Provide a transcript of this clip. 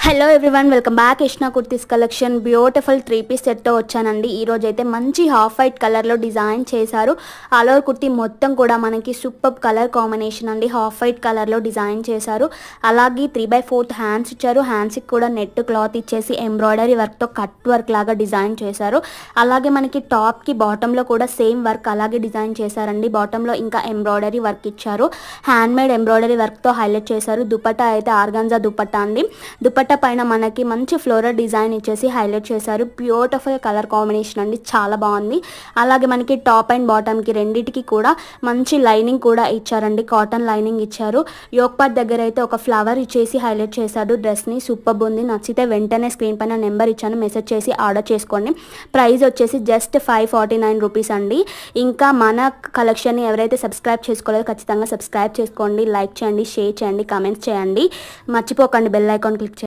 Hello everyone, welcome back. Krishna kurtis collection beautiful 3 piece సెట్తో వచ్చానండి. ఈరోజు అయితే మంచి హాఫ్ వైట్ కలర్లో డిజైన్ చేశారు. ఆల్ ఓవర్ కుర్తీ మొత్తం కూడా మనకి సూపర్ కలర్ కాంబినేషన్ అండి. హాఫ్ వైట్ కలర్లో డిజైన్ చేశారు. అలాగే 3/4 హ్యాండ్స్ ఇచ్చారు. హ్యాండ్స్కి కూడా నెట్ క్లాత్ ఇచ్చేసి ఎంబ్రాయిడరీ వర్క్తో కట్ వర్క్ లాగా డిజైన్ చేశారు. అలాగే మనకి టాప్కి బాటంలో కూడా సేమ్ వర్క్ అలాగే డిజైన్ చేశారండి. బాటంలో ఇంకా ఎంబ్రాయిడరీ వర్క్ ఇచ్చారు. హ్యాండ్ మేడ్ ఎంబ్రాయిడరీ వర్క్తో హైలైట్ చేశారు. దుపట్టా అయితే ఆర్గాన్జా దుపట్టా అండి. దుపట్టా పైన మనకి మంచి ఫ్లోరల్ డిజైన్ ఇచ్చేసి హైలైట్ చేశారు. బ్యూటిఫుల్ కలర్ కాంబినేషన్ అండి, చాలా బాగుంది. అలాగే మనకి టాప్ అండ్ బాటమ్కి రెండింటికి కూడా మంచి లైనింగ్ కూడా ఇచ్చారండి. కాటన్ లైనింగ్ ఇచ్చారు. యోక్ పార్ట్ దగ్గర అయితే ఒక ఫ్లవర్ ఇచ్చేసి హైలైట్ చేశారు. డ్రెస్ని సూపర్ ఉంది. నచ్చితే వెంటనే స్క్రీన్ పైన నెంబర్ ఇచ్చాను, మెసేజ్ చేసి ఆర్డర్ చేసుకోండి. ప్రైస్ వచ్చేసి జస్ట్ 549 రూపీస్ అండి. ఇంకా మన కలెక్షన్ని ఎవరైతే సబ్స్క్రైబ్ చేసుకోలేదో ఖచ్చితంగా సబ్స్క్రైబ్ చేసుకోండి. లైక్ చేయండి, షేర్ చేయండి, కామెంట్స్ చేయండి. మర్చిపోకండి బెల్ ఐకాన్ క్లిక్ చేయండి.